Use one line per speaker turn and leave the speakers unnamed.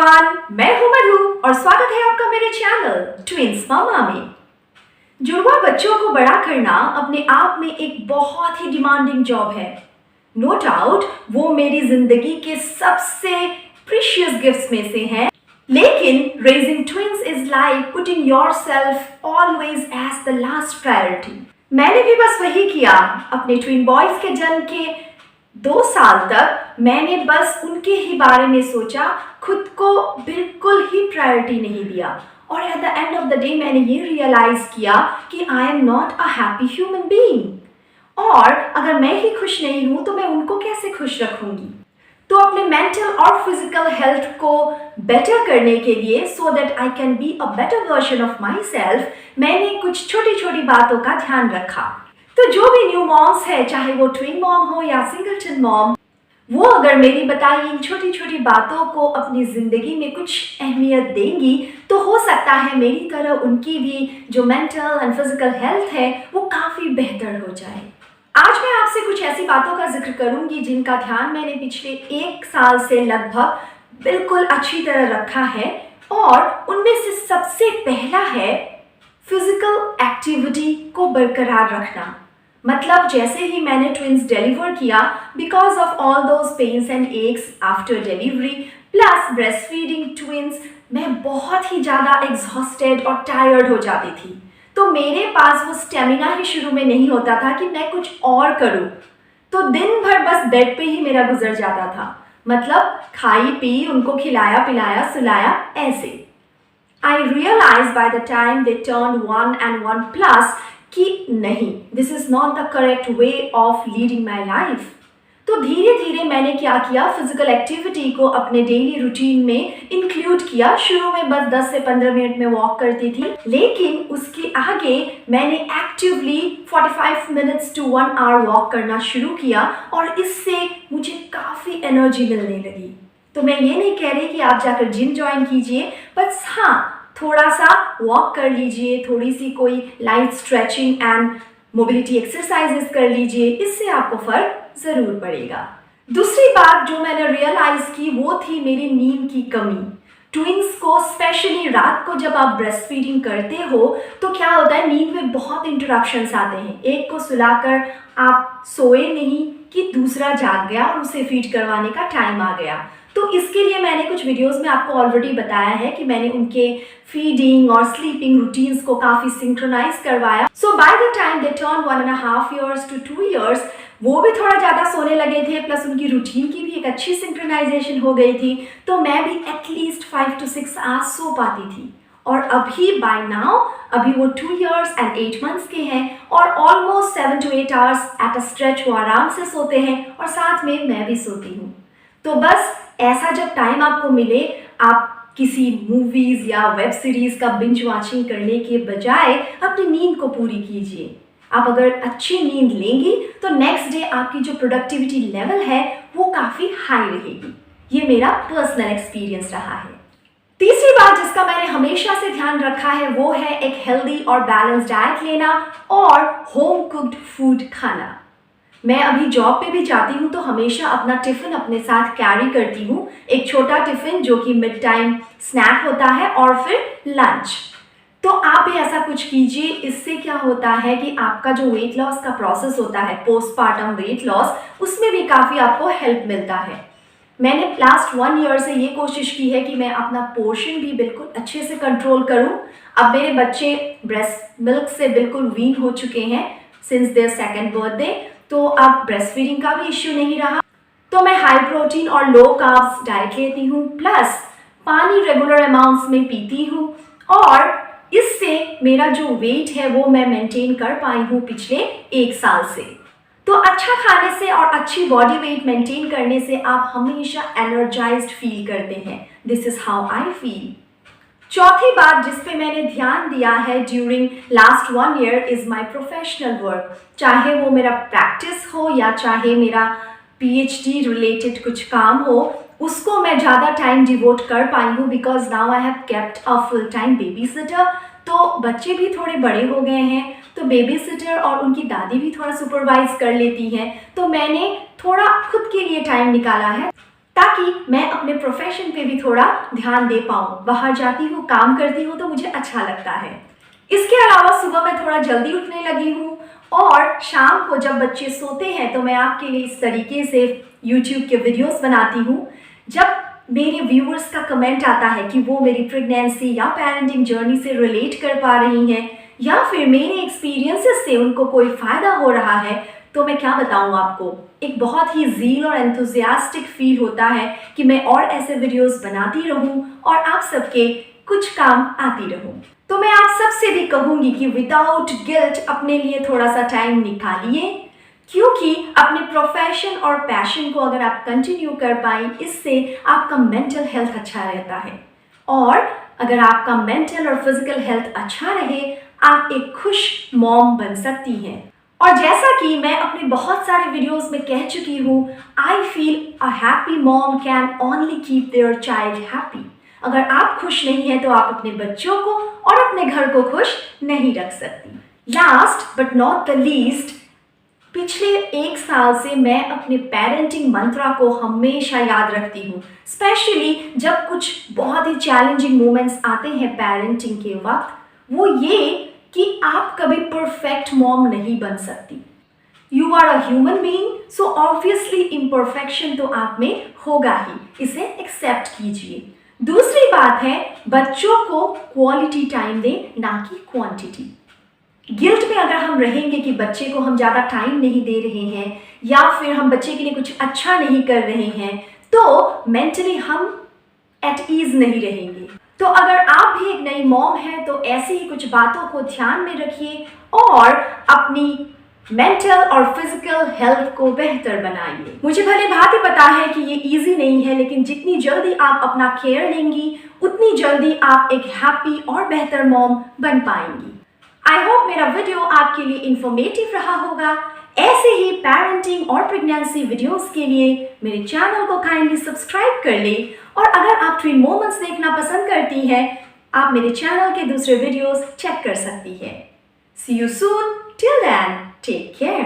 Everyone, मैं हूं मधु और स्वागत है आपका मेरे चैनल ट्विंस मामा में। जुड़वा बच्चों को बड़ा करना अपने आप में एक बहुत ही डिमांडिंग जॉब है। नो डाउट वो मेरी जिंदगी के सबसे प्रीशियस गिफ्ट्स में से है, लेकिन raising twins is like putting yourself always as the last priority. मैंने भी बस वही किया। अपने ट्विन बॉयज के जन्म के 2 साल तक मैंने बस उनके ही बारे में सोचा, खुद को बिल्कुल ही प्रायोरिटी नहीं दिया। और at the end of the day मैंने ये रियलाइज किया कि I am not a happy human being. और अगर मैं ही खुश नहीं हूं तो मैं उनको कैसे खुश रखूंगी। तो अपने मेंटल और फिजिकल हेल्थ को बेटर करने के लिए, so that I can be a better version of my self, मैंने कुछ छोटी छोटी बातों का ध्यान रखा। तो जो भी न्यू मॉम्स है, चाहे वो ट्विन मॉम हो या सिंगलटन मॉम, वो अगर मेरी बताई इन छोटी छोटी बातों को अपनी जिंदगी में कुछ अहमियत देंगी तो हो सकता है मेरी तरह उनकी भी जो मेंटल एंड फिजिकल हेल्थ है वो काफ़ी बेहतर हो जाए। आज मैं आपसे कुछ ऐसी बातों का जिक्र करूंगी जिनका ध्यान मैंने पिछले 1 साल से लगभग बिल्कुल अच्छी तरह रखा है। और उनमें से सबसे पहला है फिजिकल एक्टिविटी को बरकरार रखना। मतलब जैसे ही मैंने ट्विंस डिलीवर किया, because of all those pains and aches after delivery plus breast feeding twins, मैं बहुत ही ज़्यादा एग्जॉस्टेड और टायर्ड हो जाती थी। तो मेरे पास वो स्टेमिना ही शुरू में नहीं होता था कि मैं कुछ और करूं। तो दिन भर बस बेड पे ही मेरा गुजर जाता था। मतलब खाई पी, उनको खिलाया पिलाया सुलाया, ऐसे। I realized by the time they turned 1 and 1+ कि नहीं, this is not the correct way of leading my life। तो धीरे धीरे मैंने क्या किया, फिजिकल एक्टिविटी को अपने डेली रूटीन में इंक्लूड किया। शुरू में बस 10 से 15 मिनट में वॉक करती थी, लेकिन उसके आगे मैंने actively 45 minutes to 1 hour walk करना शुरू किया और इससे मुझे काफ़ी एनर्जी मिलने लगी। तो मैं ये नहीं कह रही कि आप जाकर जिम ज्वाइन कीजिए, बस हाँ, थोड़ा सा वॉक कर लीजिए, थोड़ी सी कोई light stretching and mobility exercises कर लीजिए, इससे आपको फर्क ज़रूर पड़ेगा। दूसरी बात जो मैंने रियलाइज़ की वो थी मेरी नींद की कमी। ट्विंस को स्पेशली रात को जब आप ब्रेस्ट फीडिंग करते हो तो क्या होता है, नींद में बहुत इंटरप्शंस आते हैं। एक को सुलाकर आप सोए नहीं कि दूसरा जाग गया और उसे फीड करवाने का टाइम आ गया। तो इसके लिए मैंने कुछ वीडियोस में आपको ऑलरेडी बताया है कि मैंने उनके फीडिंग और स्लीपिंग रूटीन्स को काफ़ी सिंक्रोनाइज करवाया। So by the time they turn 1.5 years to 2 years, वो भी थोड़ा ज़्यादा सोने लगे थे, प्लस उनकी रूटीन की भी एक अच्छी सिंक्रोनाइजेशन हो गई थी। तो मैं भी एटलीस्ट 5 to 6 hours सो पाती थी। और अभी बाय नाउ, अभी वो 2 years and 8 months के हैं और almost 7 to 8 hours at a stretch वो आराम से सोते हैं और साथ में मैं भी सोती हूँ। तो बस ऐसा जब टाइम आपको मिले, आप किसी मूवीज़ या वेब सीरीज़ का बिंज वॉचिंग करने के बजाय अपनी नींद को पूरी कीजिए। आप अगर अच्छी नींद लेंगी तो नेक्स्ट डे आपकी जो प्रोडक्टिविटी लेवल है वो काफ़ी हाई रहेगी। ये मेरा पर्सनल एक्सपीरियंस रहा है। तीसरी बात जिसका मैंने हमेशा से ध्यान रखा है वो है एक हेल्दी और बैलेंस डाइट लेना और होम कुक्ड फूड खाना। मैं अभी जॉब पे भी जाती हूँ तो हमेशा अपना टिफ़िन अपने साथ कैरी करती हूँ। एक छोटा टिफ़िन जो कि मिड टाइम स्नैक होता है और फिर लंच। तो आप भी ऐसा कुछ कीजिए। इससे क्या होता है कि आपका जो वेट लॉस का प्रोसेस होता है, पोस्टपार्टम वेट लॉस, उसमें भी काफ़ी आपको हेल्प मिलता है। मैंने लास्ट 1 year से ये कोशिश की है कि मैं अपना पोर्शन भी बिल्कुल अच्छे से कंट्रोल करूँ। अब मेरे बच्चे ब्रेस्ट मिल्क से बिल्कुल वीन हो चुके हैं सिंस देयर 2nd birthday, तो अब ब्रेस्ट फीडिंग का भी इश्यू नहीं रहा। तो मैं हाई प्रोटीन और लो कार्ब्स डाइट लेती हूँ, प्लस पानी रेगुलर अमाउंट्स में पीती हूँ और इससे मेरा जो वेट है वो मैं मेंटेन कर पाई हूँ पिछले 1 साल से। तो अच्छा खाने से और अच्छी बॉडी वेट मेंटेन करने से आप हमेशा एनर्जाइज्ड फील करते हैं। This is how I feel. चौथी बात जिस पे मैंने ध्यान दिया है during last 1 year is my professional work. चाहे वो मेरा प्रैक्टिस हो या चाहे मेरा PhD रिलेटेड कुछ काम हो, उसको मैं ज़्यादा टाइम डिवोट कर पाई हूँ because now I have kept a full time baby sitter. तो बच्चे भी थोड़े बड़े हो गए हैं तो बेबी सिटर और उनकी दादी भी थोड़ा सुपरवाइज कर लेती हैं। तो मैंने थोड़ा खुद के लिए टाइम निकाला है। ताकि मैं अपने प्रोफेशन पे भी थोड़ा ध्यान दे पाऊँ। बाहर जाती हूँ, काम करती हूँ तो मुझे अच्छा लगता है। इसके अलावा सुबह मैं थोड़ा जल्दी उठने लगी हूँ और शाम को जब बच्चे सोते हैं तो मैं आपके लिए इस तरीके से YouTube के वीडियोस बनाती हूँ। जब मेरे व्यूअर्स का कमेंट आता है कि वो मेरी प्रेगनेंसी या पेरेंटिंग जर्नी से रिलेट कर पा रही हैं या फिर मेरे एक्सपीरियंसेस से उनको कोई फ़ायदा हो रहा है, तो मैं क्या बताऊँ आपको, एक बहुत ही ज़ील और एंथुसियास्टिक फील होता है कि मैं और ऐसे वीडियोस बनाती रहूँ और आप सबके कुछ काम आती रहूँ। तो मैं आप सबसे भी कहूँगी कि विदाउट गिल्ट अपने लिए थोड़ा सा टाइम निकालिए, क्योंकि अपने प्रोफेशन और पैशन को अगर आप कंटिन्यू कर पाए, इससे आपका मेंटल हेल्थ अच्छा रहता है। और अगर आपका मेंटल और फिजिकल हेल्थ अच्छा रहे, आप एक खुश मॉम बन सकती हैं। और जैसा कि मैं अपने बहुत सारे वीडियोस में कह चुकी हूँ, I feel a happy mom can only keep their child happy. अगर आप खुश नहीं हैं तो आप अपने बच्चों को और अपने घर को खुश नहीं रख सकती। Last but not the least, पिछले 1 साल से मैं अपने पेरेंटिंग मंत्रा को हमेशा याद रखती हूँ, स्पेशली जब कुछ बहुत ही चैलेंजिंग मोमेंट्स आते हैं पेरेंटिंग के वक्त। वो ये कि आप कभी परफेक्ट मॉम नहीं बन सकती। You are a human being, so obviously imperfection तो आप में होगा ही, इसे एक्सेप्ट कीजिए। दूसरी बात है, बच्चों को क्वालिटी टाइम दें, ना कि क्वांटिटी। गिल्ट में अगर हम रहेंगे कि बच्चे को हम ज़्यादा टाइम नहीं दे रहे हैं या फिर हम बच्चे के लिए कुछ अच्छा नहीं कर रहे हैं, तो मेंटली हम एट ईज नहीं रहेंगे। तो अगर आप भी एक नई मॉम हैं तो ऐसी ही कुछ बातों को ध्यान में रखिए और अपनी मेंटल और फिजिकल हेल्थ को बेहतर बनाइए। मुझे भले भांति पता है कि ये इजी नहीं है, लेकिन जितनी जल्दी आप अपना केयर लेंगी, उतनी जल्दी आप एक हैप्पी और बेहतर मॉम बन पाएंगी। आई होप मेरा वीडियो आपके लिए इंफॉर्मेटिव रहा होगा। ऐसे ही पेरेंटिंग और प्रेगनेंसी वीडियोस के लिए मेरे चैनल को काइंडली सब्सक्राइब कर ले। और अगर आप ट्विन मोमेंट्स देखना पसंद करती हैं, आप मेरे चैनल के दूसरे वीडियोस चेक कर सकती हैं। See you soon, till then take care.